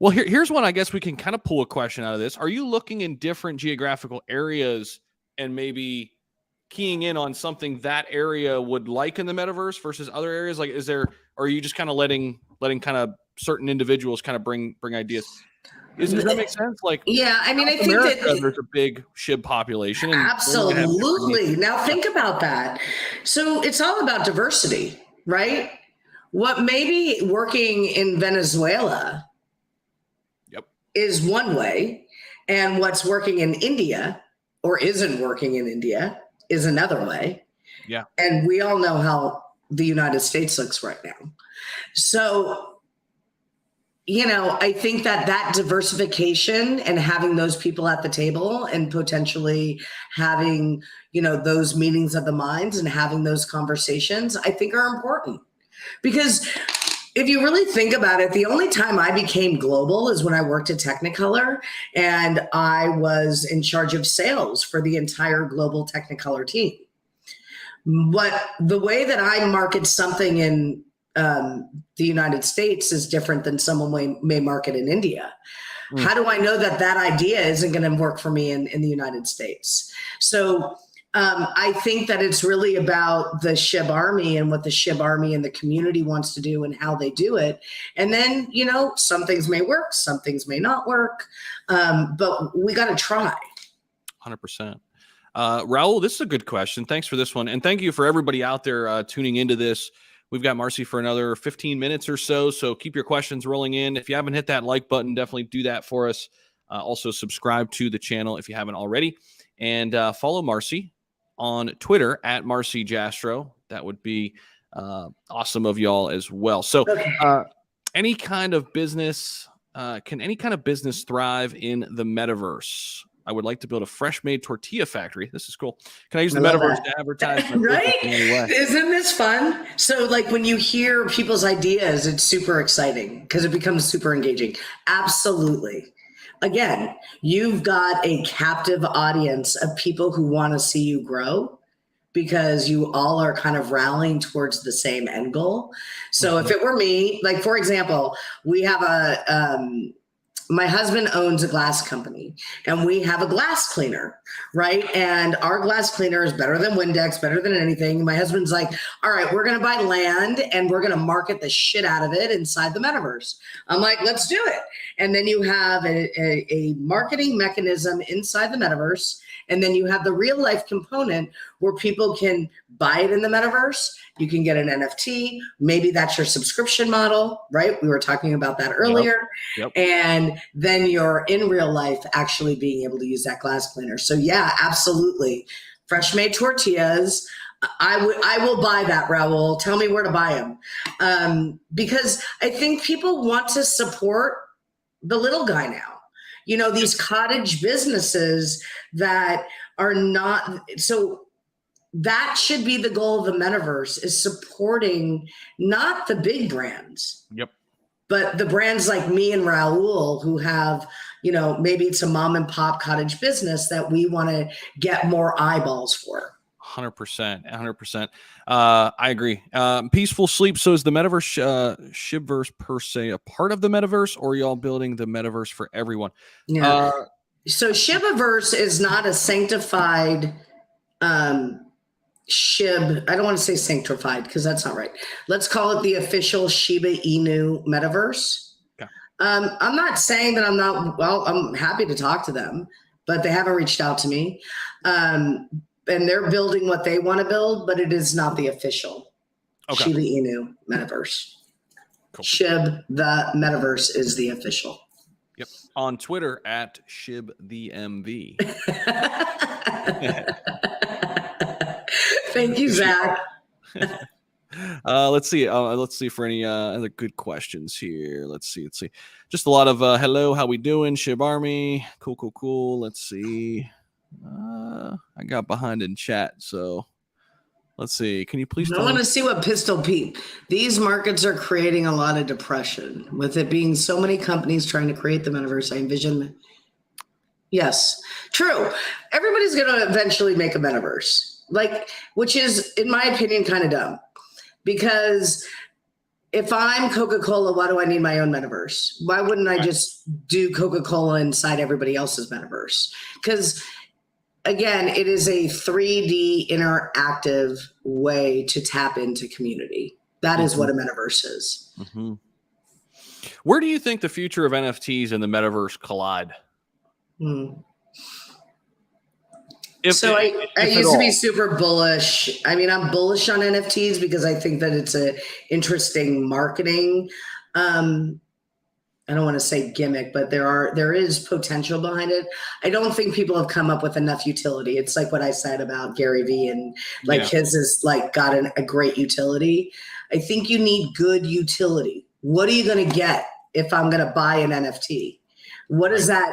S1: Well, here's one. I guess we can kind of pull a question out of this. Are you looking in different geographical areas and maybe keying in on something that area would like in the metaverse versus other areas? Like, or are you just kind of letting kind of certain individuals kind of bring ideas? Does that make sense? Like,
S2: yeah, I mean, I think
S1: that there's a big SHIB population. And
S2: absolutely. Now think about that. So it's all about diversity, right? What may be working in Venezuela is one way, and what's working in India or isn't working in India is another way.
S1: Yeah.
S2: And we all know how the United States looks right now. So, I think that diversification and having those people at the table and potentially having, those meetings of the minds and having those conversations, I think are important. Because if you really think about it, the only time I became global is when I worked at Technicolor and I was in charge of sales for the entire global Technicolor team. But the way that I market something in the United States is different than someone may market in India. Mm. How do I know that idea isn't going to work for me in the United States? So I think that it's really about the SHIB Army and what the SHIB Army and the community wants to do and how they do it. And then, some things may work, some things may not work, but we got to try.
S1: 100%. Raul, this is a good question. Thanks for this one. And thank you for everybody out there tuning into this. We've got Marcie for another 15 minutes or so. So keep your questions rolling in. If you haven't hit that like button, definitely do that for us. Also subscribe to the channel if you haven't already. And follow Marcie on Twitter at Marcie Jastrow. That would be awesome of y'all as well. So any kind of business, can any kind of business thrive in the metaverse? I would like to build a fresh-made tortilla factory. This is cool. Can I use the metaverse to advertise?
S2: Right? Isn't this fun? So like when you hear people's ideas, it's super exciting because it becomes super engaging. Absolutely. Again, you've got a captive audience of people who want to see you grow because you all are kind of rallying towards the same end goal. So if it were me, like, for example, we have my husband owns a glass company and we have a glass cleaner, right? And our glass cleaner is better than Windex, better than anything. My husband's like, all right, we're going to buy land and we're going to market the shit out of it inside the metaverse. I'm like, let's do it. And then you have a marketing mechanism inside the metaverse. And then you have the real life component where people can buy it in the metaverse. You can get an NFT. Maybe that's your subscription model, right? We were talking about that earlier.
S1: Yep.
S2: And then you're in real life actually being able to use that glass cleaner. So yeah, absolutely. Fresh made tortillas. I will buy that, Raul. Tell me where to buy them. Because I think people want to support the little guy now. You know, these cottage businesses that are not, so that should be the goal of the metaverse, is supporting not the big brands, but the brands like me and Raul who have, you know, maybe it's a mom and pop cottage business that we want to get more eyeballs for.
S1: 100%. I agree. Peaceful sleep. So is the metaverse, Shibverse per se, a part of the metaverse, or are y'all building the metaverse for everyone?
S2: Yeah. So Shibaverse is not a sanctified Shib. I don't want to say sanctified because that's not right. Let's call it the official Shiba Inu metaverse.
S1: Okay.
S2: I'm not saying that I'm not, well, I'm happy to talk to them, but they haven't reached out to me. And they're building what they want to build, but it is not the official Shiba Inu metaverse.
S1: Cool.
S2: Shib, the metaverse, is the official.
S1: Yep. On Twitter at Shib the MV.
S2: Thank you, Zach.
S1: Let's see for any other good questions here. Let's see. Just a lot of hello, how we doing? Shib Army. Cool. Let's see. I got behind in chat, so let's see. Can you please
S2: I want to see what Pistol Pete. These markets are creating a lot of depression. With it being so many companies trying to create the metaverse, I envision. Yes, true. Everybody's going to eventually make a metaverse, which is, in my opinion, kind of dumb. Because if I'm Coca-Cola, why do I need my own metaverse? Why wouldn't I just do Coca-Cola inside everybody else's metaverse? Because again, it is a 3D interactive way to tap into community. That is what a metaverse is.
S1: Mm-hmm. Where do you think the future of NFTs and the metaverse collide?
S2: I used to be super bullish. I mean, I'm bullish on NFTs because I think that it's a interesting marketing. I don't want to say gimmick, but there is potential behind it. I don't think people have come up with enough utility. It's like what I said about Gary Vee and his is got a great utility. I think you need good utility. What are you going to get if I'm going to buy an NFT? What is that?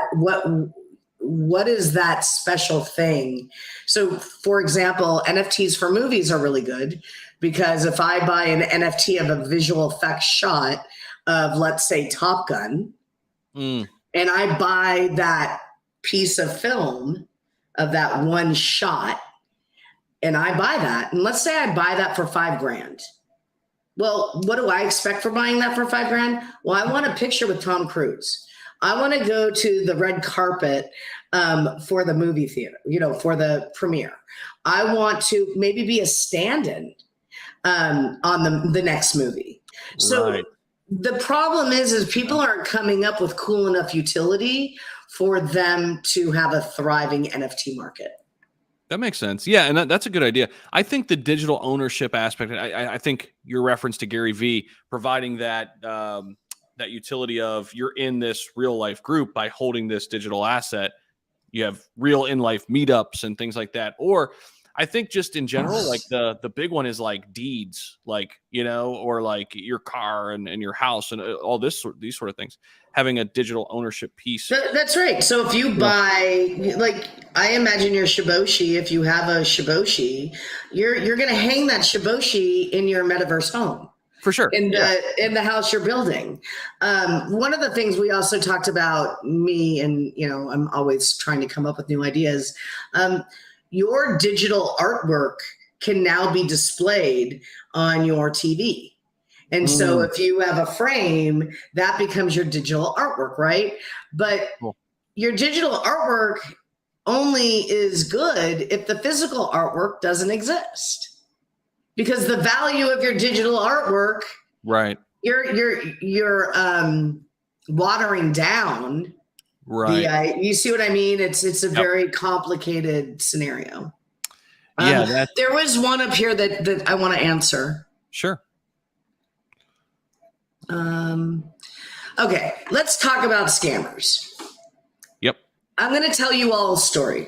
S2: What is that special thing? So for example, NFTs for movies are really good because if I buy an NFT of a visual effects shot of, let's say, Top Gun, and I buy that piece of film of that one shot, and I buy that, and let's say I buy that for $5,000. Well, what do I expect for buying that for $5,000? Well, I want a picture with Tom Cruise. I want to go to the red carpet for the movie theater, for the premiere. I want to maybe be a stand-in on the next movie. So the problem is people aren't coming up with cool enough utility for them to have a thriving NFT market.
S1: That makes sense. Yeah, and that's a good idea. I think the digital ownership aspect, I think your reference to Gary Vee providing that that utility of you're in this real life group by holding this digital asset. You have real in life meetups and things like that. Or I think just in general, the big one is deeds, or your car and your house and all these sort of things, having a digital ownership piece.
S2: That's right. So if you buy, I imagine your Shiboshi, if you have a Shiboshi, you're going to hang that Shiboshi in your metaverse home.
S1: For sure.
S2: In the house you're building. One of the things we also talked about, me and, I'm always trying to come up with new ideas. Your digital artwork can now be displayed on your TV. And so if you have a frame, that becomes your digital artwork, right? But your digital artwork only is good if the physical artwork doesn't exist. Because the value of your digital artwork,
S1: right,
S2: you're watering down.
S1: Right.
S2: You see what I mean? It's a very complicated scenario.
S1: Yeah.
S2: There was one up here that I want to answer.
S1: Sure.
S2: Okay, let's talk about scammers.
S1: Yep.
S2: I'm going to tell you all a story.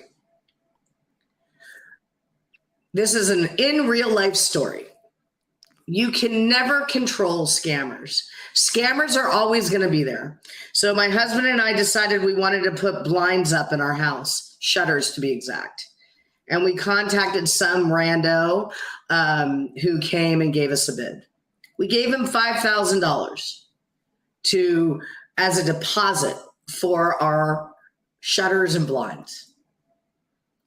S2: This is an in real life story. You can never control scammers. Scammers are always going to be there. So my husband and I decided we wanted to put blinds up in our house, shutters to be exact. And we contacted some rando who came and gave us a bid. We gave him $5,000 as a deposit for our shutters and blinds.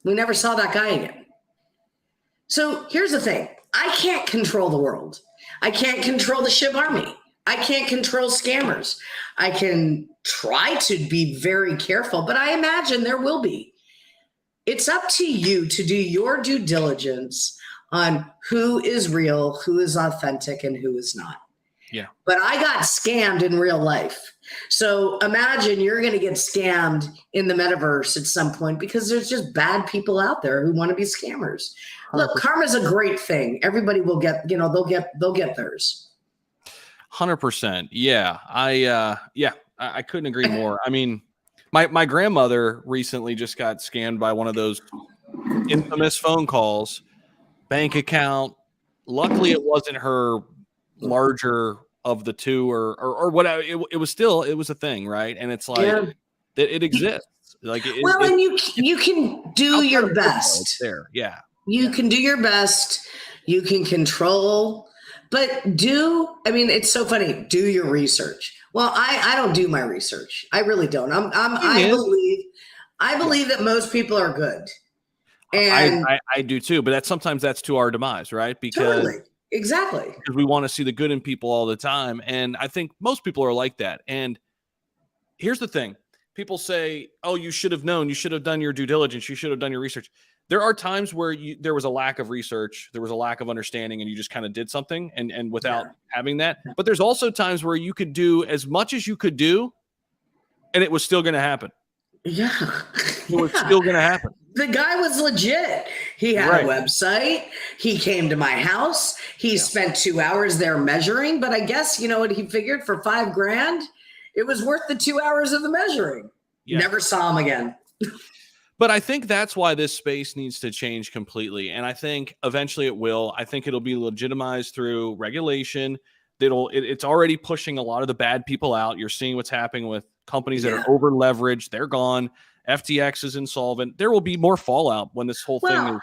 S2: We never saw that guy again. So here's the thing. I can't control the world. I can't control the Shib army. I can't control scammers. I can try to be very careful, but I imagine there will be. It's up to you to do your due diligence on who is real, who is authentic, and who is not.
S1: Yeah.
S2: But I got scammed in real life. So imagine you're going to get scammed in the metaverse at some point because there's just bad people out there who want to be scammers. Look, karma's a great thing. Everybody will get, they'll get theirs.
S1: 100%. Yeah. I couldn't agree more. I mean, my grandmother recently just got scammed by one of those infamous phone calls, bank account. Luckily it wasn't her larger of the two or whatever. It was a thing. Right. And it's like, it exists. Like,
S2: and you can do your best
S1: there. Yeah.
S2: You can do your best. You can control, but it's so funny. Do your research. Well, I don't do my research. I really don't. I believe that most people are good. And
S1: I do too, but sometimes that's to our demise, right?
S2: Totally. Exactly.
S1: Because we want to see the good in people all the time. And I think most people are like that. And here's the thing. People say, oh, you should have known. You should have done your due diligence. You should have done your research. There are times where there was a lack of research, there was a lack of understanding, and you just kind of did something and without having that. But there's also times where you could do as much as you could do, and it was still going to happen.
S2: Yeah.
S1: It was still going to happen.
S2: The guy was legit. He had a website. He came to my house. He spent 2 hours there measuring. But I guess, you know what he figured for $5,000, it was worth the 2 hours of the measuring. Yeah. Never saw him again.
S1: But I think that's why this space needs to change completely. And I think eventually it will. I think it'll be legitimized through regulation. It's already pushing a lot of the bad people out. You're seeing what's happening with companies that are over leveraged. They're gone. FTX is insolvent. There will be more fallout when this whole thing is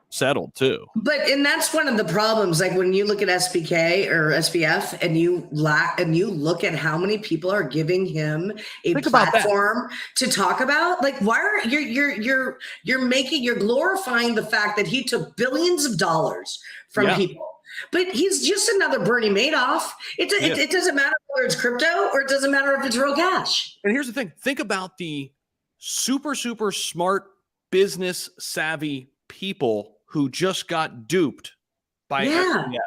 S1: settled too.
S2: And that's one of the problems. Like when you look at SBK or SBF and you look at how many people are giving him a platform to talk about, like, why are you're glorifying the fact that he took billions of dollars from people. But he's just another Bernie Madoff. It doesn't matter whether it's crypto or it doesn't matter if it's real cash.
S1: And here's the thing. Think about the super, super smart, business savvy people who just got duped by SBF.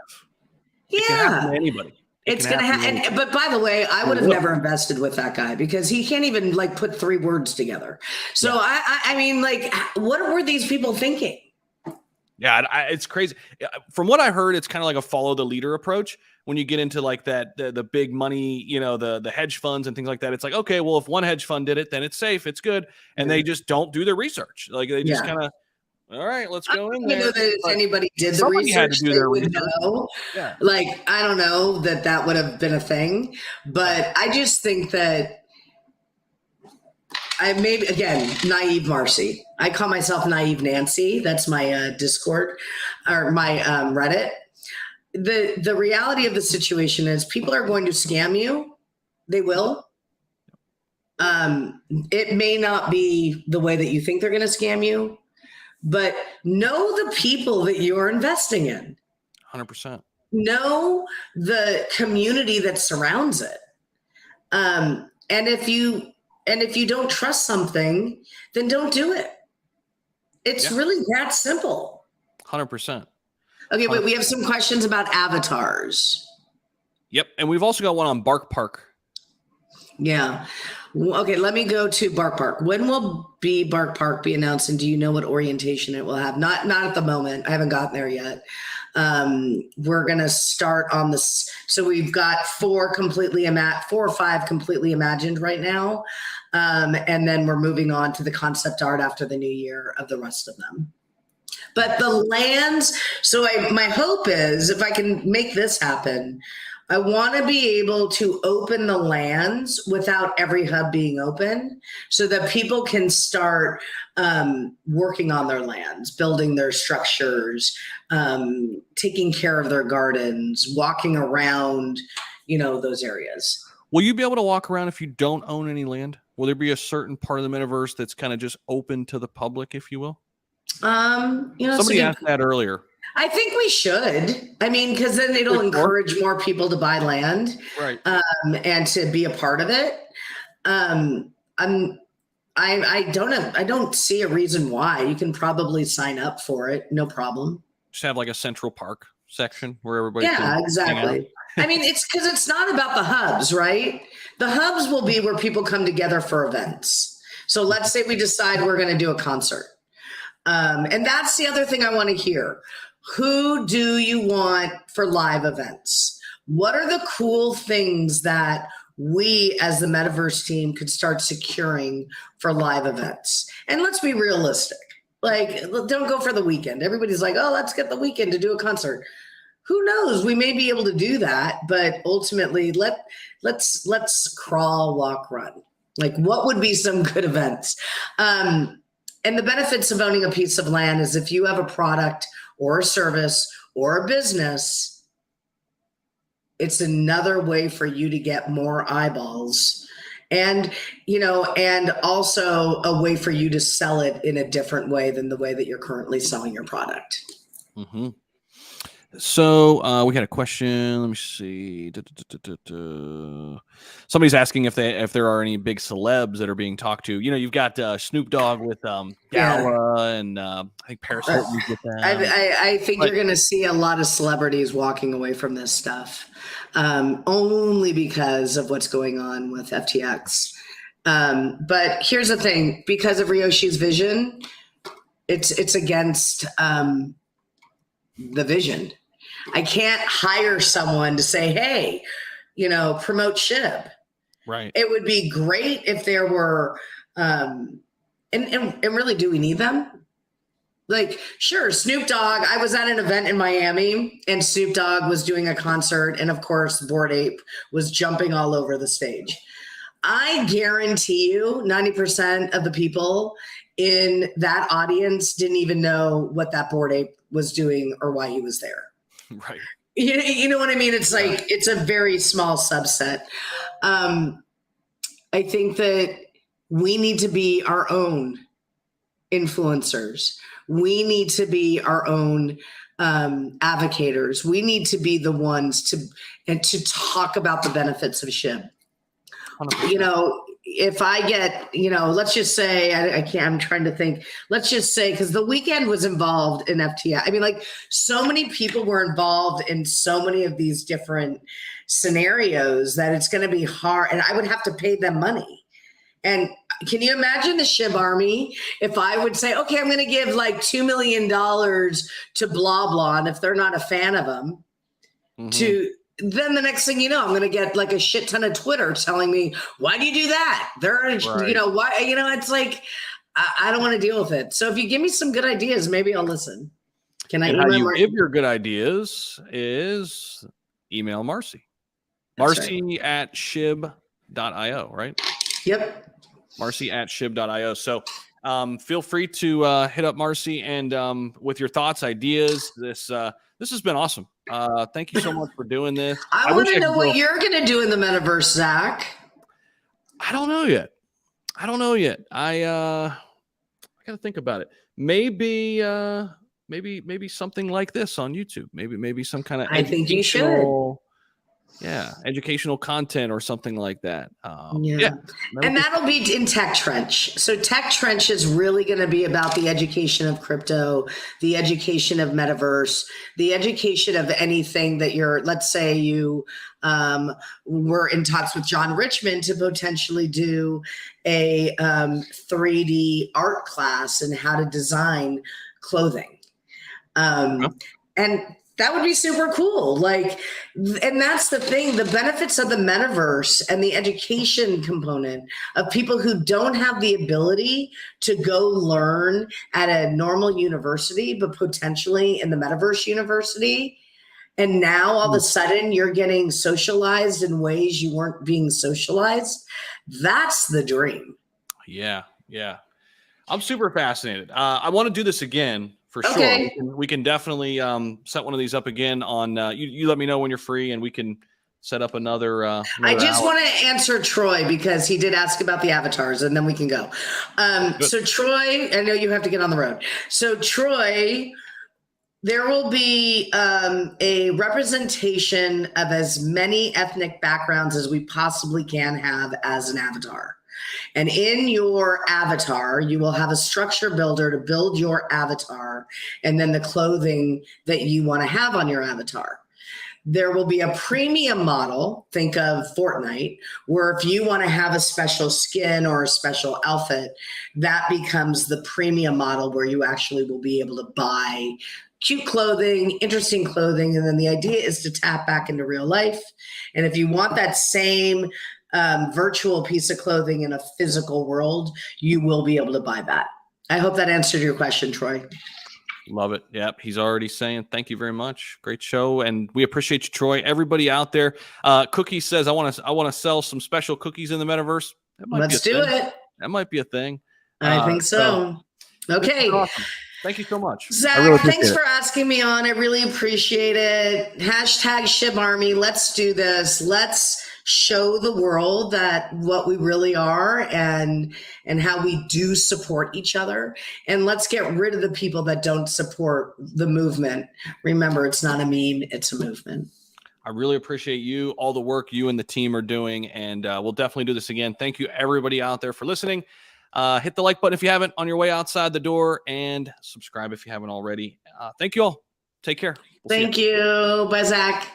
S1: It can happen to anybody.
S2: It's going to happen. But by the way, I would have never invested with that guy because he can't even put 3 words together. So I mean, what were these people thinking?
S1: Yeah, it's crazy. From what I heard, it's kind of like a follow the leader approach. When you get into the big money, the hedge funds and things like that, it's like, okay, well, if one hedge fund did it, then it's safe, it's good. And they just don't do their research. Like they just kind of, all right, let's go in there.
S2: I don't know that if anybody did the research, they would know.
S1: Yeah.
S2: I don't know that would have been a thing. But I just think that I maybe, again, naive Marcie. I call myself naive Nancy. That's my Discord or my Reddit. The reality of the situation is people are going to scam you. They will. It may not be the way that you think they're going to scam you, but know the people that you're investing in.
S1: 100%.
S2: know the community that surrounds it. And if you don't trust something, then don't do it. It's really that simple.
S1: 100%.
S2: Okay, wait, we have some questions about avatars.
S1: Yep. And we've also got one on Bark Park.
S2: Yeah. Okay, let me go to Bark Park. When will Bark Park be announced, and do you know what orientation it will have? Not at the moment. I haven't gotten there yet. We're gonna start on this. So we've got 4 or 5 completely imagined right now, and then we're moving on to the concept art after the new year of the rest of them. But the lands. So my hope is, if I can make this happen, I want to be able to open the lands without every hub being open, so that people can start working on their lands, building their structures, taking care of their gardens, walking around, those areas.
S1: Will you be able to walk around if you don't own any land? Will there be a certain part of the metaverse that's kind of just open to the public, if you will? Somebody asked that earlier.
S2: I think we should. I mean, because then it'll encourage more people to buy land,
S1: right?
S2: And to be a part of it. I don't see a reason why. You can probably sign up for it, no problem.
S1: Just have like a central park section where everybody.
S2: Yeah, exactly. I mean, it's because it's not about the hubs, right? The hubs will be where people come together for events. So let's say we decide we're going to do a concert. And that's the other thing I want to hear. Who do you want for live events? What are the cool things that we as the Metaverse team could start securing for live events? And let's be realistic. Like, don't go for the weekend. Everybody's like, oh, let's get the weekend to do a concert. Who knows? We may be able to do that, but ultimately let's crawl, walk, run. Like, what would be some good events? And the benefits of owning a piece of land is, if you have a product or a service or a business, it's another way for you to get more eyeballs, and also a way for you to sell it in a different way than the way that you're currently selling your product.
S1: Mm-hmm. So we had a question. Let me see. Somebody's asking if there are any big celebs that are being talked to. You've got Snoop Dogg with Gala, and I think Paris Hilton with them.
S2: I think you're going to see a lot of celebrities walking away from this stuff, only because of what's going on with FTX. But here's the thing: because of Ryoshi's vision, it's against the vision. I can't hire someone to say, hey, promote Shib.
S1: Right.
S2: It would be great if there were, and really, do we need them? Like, sure, Snoop Dogg. I was at an event in Miami, and Snoop Dogg was doing a concert, and of course, Bored Ape was jumping all over the stage. I guarantee you 90% of the people in that audience didn't even know what that Bored Ape was doing or why he was there.
S1: Right.
S2: You know what I mean? It's like, it's a very small subset. I think that we need to be our own influencers. We need to be our own advocators. We need to be the ones to talk about the benefits of Shib. 100%. If I get, let's just say, I'm trying to think, let's just say, because the weekend was involved in FTX. I mean, like, so many people were involved in so many of these different scenarios that it's going to be hard, and I would have to pay them money. And can you imagine the Shib army if I would say, okay, I'm going to give like $2 million to blah, blah, and if they're not a fan of them, then the next thing you know, I'm going to get like a shit ton of Twitter telling me, why do you do that? Right. Why, it's like, I don't want to deal with it. So if you give me some good ideas, maybe I'll listen. Can I?
S1: How you give your good ideas is email Marcie. Marcie at shib.io, right?
S2: Yep.
S1: Marcie at shib.io. So feel free to hit up Marcie and with your thoughts, ideas. This has been awesome. Thank you so much for doing this.
S2: I want to know what you're going to do in the metaverse, Zach.
S1: I don't know yet. I got to think about it. Maybe maybe something like this on YouTube. Maybe some kind of
S2: I think you should.
S1: Educational content or something like that.
S2: Yeah. And that'll be in Tech Trench. So Tech Trench is really going to be about the education of crypto, the education of metaverse, the education of anything that let's say you were in talks with John Richmond to potentially do a 3D art class and how to design clothing. And that would be super cool. And that's the thing, the benefits of the metaverse and the education component of people who don't have the ability to go learn at a normal university, but potentially in the metaverse university. And now all of a sudden you're getting socialized in ways you weren't being socialized. That's the dream.
S1: Yeah. I'm super fascinated. I want to do this again. For sure. We can definitely set one of these up again on you let me know when you're free and we can set up another
S2: I just want to answer Troy because he did ask about the avatars and then we can go. So Troy, I know you have to get on the road. So Troy, there will be a representation of as many ethnic backgrounds as we possibly can have as an avatar. And in your avatar, you will have a structure builder to build your avatar and then the clothing that you want to have on your avatar. There will be a premium model, think of Fortnite, where if you want to have a special skin or a special outfit, that becomes the premium model where you actually will be able to buy cute clothing, interesting clothing. And then the idea is to tap back into real life. And if you want that same virtual piece of clothing in a physical world, you will be able to buy that. I hope that answered your question, Troy.
S1: Love it. Yep. He's already saying thank you very much. Great show. And we appreciate you, Troy. Everybody out there. Cookie says, I want to sell some special cookies in the metaverse.
S2: Let's do it.
S1: That might be a thing.
S2: I think so. Okay.
S1: Awesome. Thank you so much.
S2: Zach, thanks for asking me on. I really appreciate it. Hashtag Shib Army. Let's do this. Let's show the world that what we really are and how we do support each other. And let's get rid of the people that don't support the movement. Remember, it's not a meme, it's a movement.
S1: I really appreciate you, all the work you and the team are doing. And we'll definitely do this again. Thank you, everybody out there, for listening. Hit the like button if you haven't on your way outside the door and subscribe if you haven't already. Thank you all. Take care.
S2: Thank you. Bye, Zach.